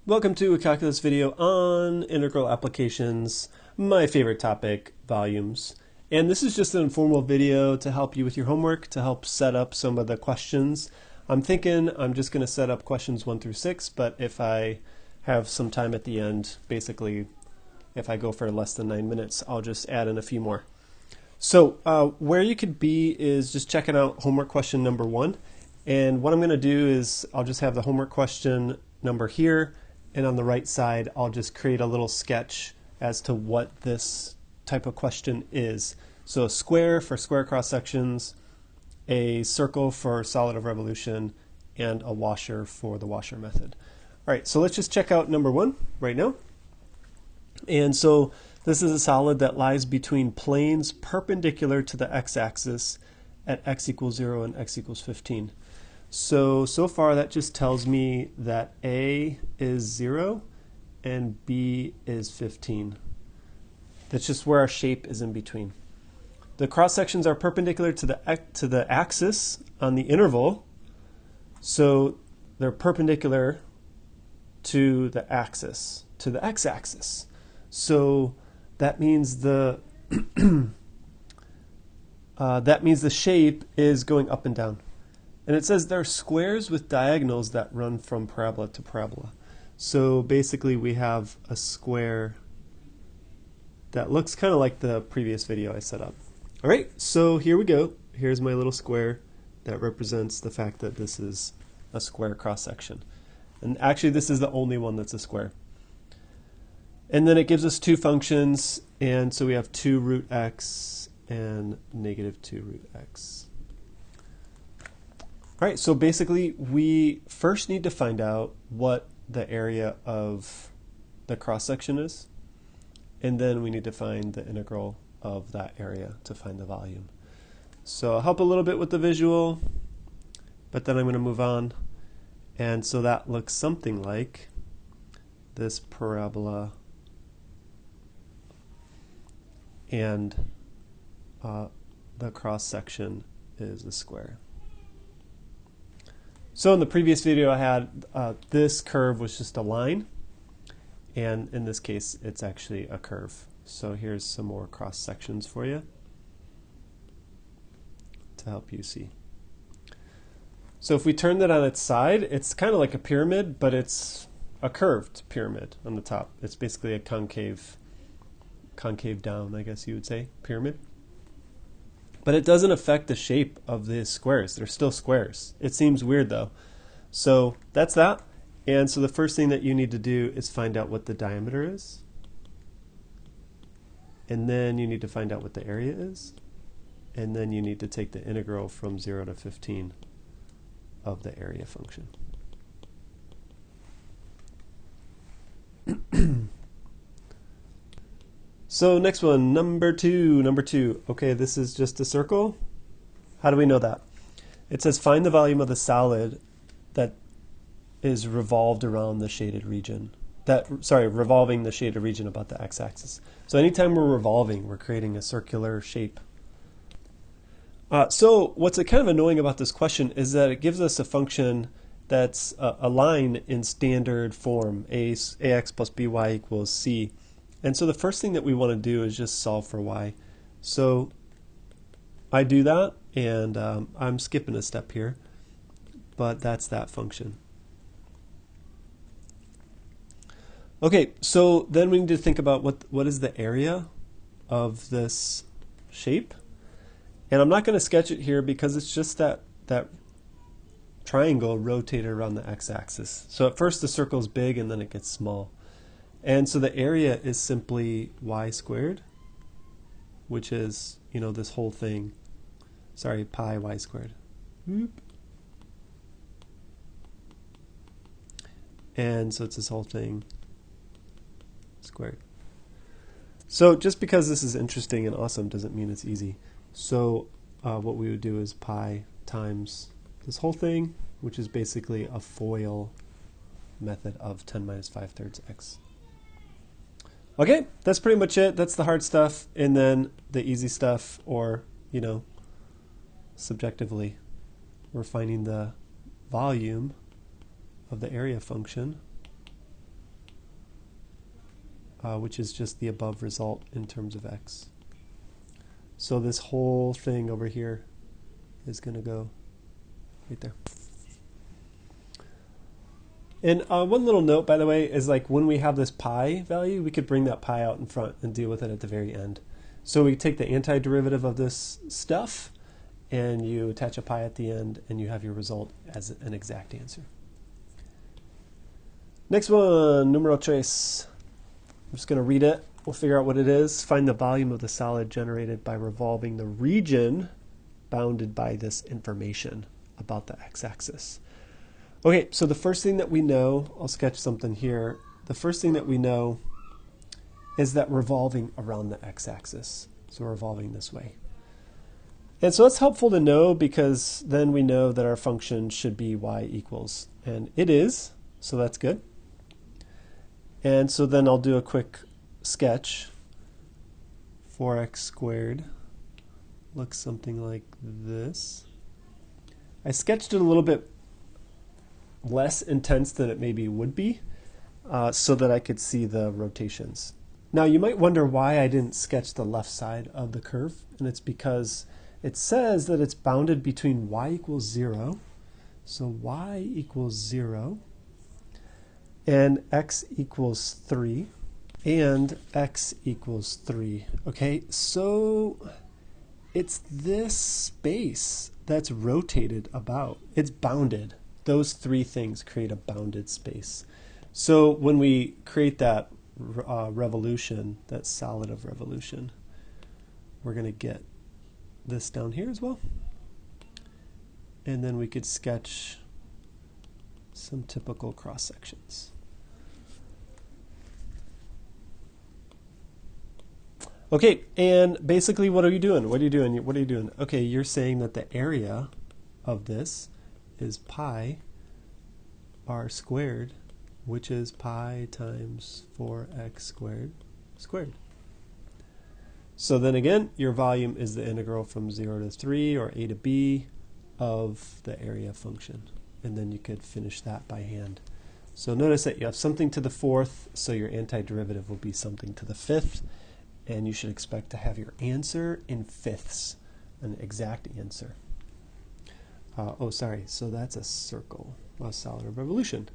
Welcome to a calculus video on integral applications, my favorite topic, volumes. And this is just an informal video to help you with your homework, to help set up some of the questions. I'm thinking I'm just going to set up questions 1 through 6, but if I have some time at the end, basically if I go for less than 9 minutes, I'll just add in a few more. So where you could be is just checking out homework question number 1. And what I'm going to do is I'll just have the homework question number here, and on the right side I'll just create a little sketch as to what this type of question is. So a square for square cross sections, a circle for solid of revolution, and a washer for the washer method. All right, so let's just check out number 1 right now. And so this is a solid that lies between planes perpendicular to the x-axis at x equals 0 and x equals 15. So far that just tells me that A is 0 and B is 15. That's just where our shape is in between. The cross sections are perpendicular to the axis on the interval, so they're perpendicular to the axis, to the x-axis. So that means the shape is going up and down. And it says there are squares with diagonals that run from parabola to parabola. So basically we have a square that looks kind of like the previous video I set up. All right, so here we go. Here's my little square that represents the fact that this is a square cross section. And actually this is the only one that's a square. And then it gives us two functions, and so we have 2 root x and negative 2 root x. All right, so basically we first need to find out what the area of the cross section is, and then we need to find the integral of that area to find the volume. So I'll help a little bit with the visual, but then I'm going to move on. And so that looks something like this parabola, and the cross section is a square. So in the previous video I had this curve was just a line, and in this case it's actually a curve. So here's some more cross sections for you to help you see. So if we turn that on its side, it's kind of like a pyramid, but it's a curved pyramid on the top. It's basically a concave down, I guess you would say, pyramid. But it doesn't affect the shape of the squares. They're still squares. It seems weird though. So that's that. And so the first thing that you need to do is find out what the diameter is. And then you need to find out what the area is. And then you need to take the integral from 0 to 15 of the area function. So next one, number two. Okay, this is just a circle. How do we know that? It says find the volume of the solid that is revolved around the shaded region. Revolving the shaded region about the x-axis. So anytime we're revolving, we're creating a circular shape. So what's kind of annoying about this question is that it gives us a function that's a line in standard form, ax plus by equals c. And so the first thing that we want to do is just solve for y. So I do that, and I'm skipping a step here, but that's that function. Okay, so then we need to think about what is the area of this shape. And I'm not going to sketch it here because it's just that triangle rotated around the x-axis. So at first the circle is big and then it gets small. And so the area is simply y squared, which is, this whole thing. Sorry, pi y squared. And so it's this whole thing squared. So just because this is interesting and awesome doesn't mean it's easy. So what we would do is pi times this whole thing, which is basically a FOIL method of 10 minus 5/3 x. Okay, that's pretty much it. That's the hard stuff. And then the easy stuff, or, subjectively, we're finding the volume of the area function which is just the above result in terms of x. So this whole thing over here is going to go right there. And one little note, by the way, is like when we have this pi value, we could bring that pi out in front and deal with it at the very end. So we take the antiderivative of this stuff, and you attach a pi at the end, and you have your result as an exact answer. Next one, numero tres. I'm just going to read it. We'll figure out what it is. Find the volume of the solid generated by revolving the region bounded by this information about the x-axis. Okay, so the first thing that we know, I'll sketch something here. The first thing that we know is that revolving around the x-axis. So revolving this way. And so it's helpful to know because then we know that our function should be y equals. And it is, so that's good. And so then I'll do a quick sketch. 4x squared looks something like this. I sketched it a little bit less intense than it maybe would be so that I could see the rotations. Now you might wonder why I didn't sketch the left side of the curve, and it's because it says that it's bounded between y equals 0, so y equals 0, and x equals 3, and x equals 3. Okay, so it's this space that's rotated about. It's bounded. Those three things create a bounded space. So when we create that revolution, that solid of revolution, we're going to get this down here as well. And then we could sketch some typical cross sections. Okay, and basically what are you doing? What are you doing? What are you doing? Okay, you're saying that the area of this is pi r squared, which is pi times 4x squared squared. So then again, your volume is the integral from 0 to 3 or a to b of the area function. And then you could finish that by hand. So notice that you have something to the fourth, so your antiderivative will be something to the fifth, and you should expect to have your answer in fifths, an exact answer. So that's a circle, a solid of revolution.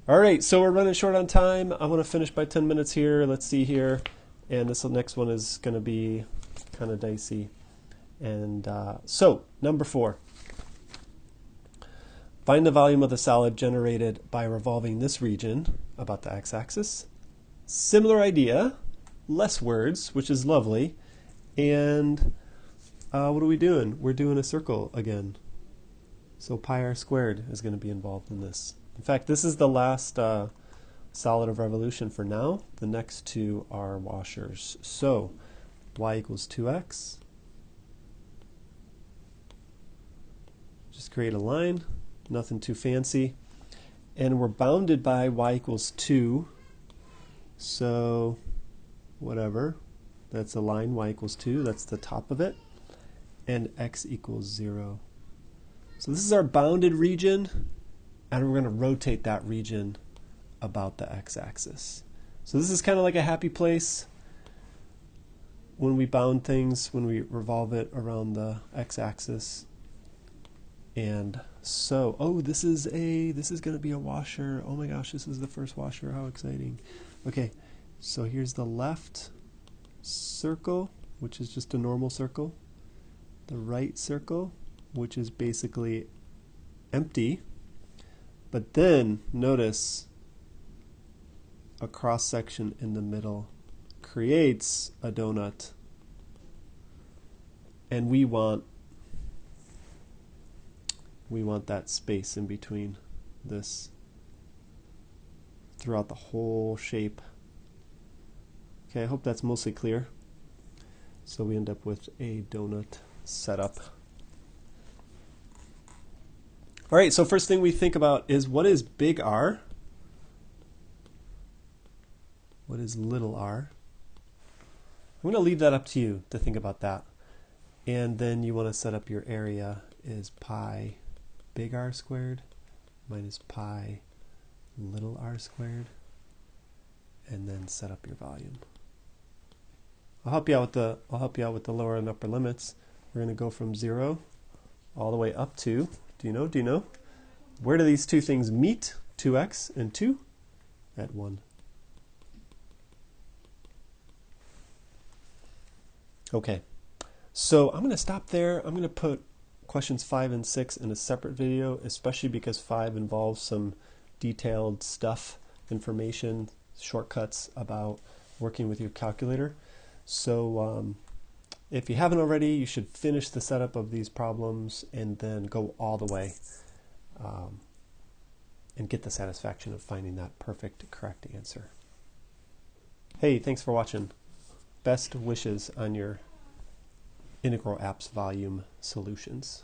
All right, so we're running short on time. I want to finish by 10 minutes here. Let's see here. And this next one is going to be kind of dicey. And so, number 4. Find the volume of the solid generated by revolving this region about the x-axis. Similar idea, less words, which is lovely. And what are we doing? We're doing a circle again. So pi r squared is going to be involved in this. In fact, this is the last solid of revolution for now. The next two are washers. So y equals 2x. Just create a line, nothing too fancy. And we're bounded by y equals 2. So whatever, that's a line, y equals 2, that's the top of it. And x equals 0. So this is our bounded region, and we're going to rotate that region about the x-axis. So this is kind of like a happy place when we bound things, when we revolve it around the x-axis. And so, this is going to be a washer. Oh my gosh, this is the first washer. How exciting. Okay, so here's the left circle, which is just a normal circle. The right circle, which is basically empty. But then, notice, a cross section in the middle creates a donut. And we want that space in between this throughout the whole shape. Okay, I hope that's mostly clear. So we end up with a donut setup. All right, so first thing we think about is what is big R? What is little r? I'm going to leave that up to you to think about that. And then you want to set up your area is pi big R squared minus pi little r squared. and then set up your volume. I'll help you out with the lower and upper limits. We're going to go from 0 all the way up to, do you know? Where do these two things meet? 2x and 2 at 1. Okay, so I'm going to stop there. I'm going to put questions 5 and 6 in a separate video, especially because 5 involves some detailed stuff, information, shortcuts about working with your calculator. So if you haven't already, you should finish the setup of these problems and then go all the way and get the satisfaction of finding that perfect, correct answer. Hey, thanks for watching. Best wishes on your IntegralApps volume solutions.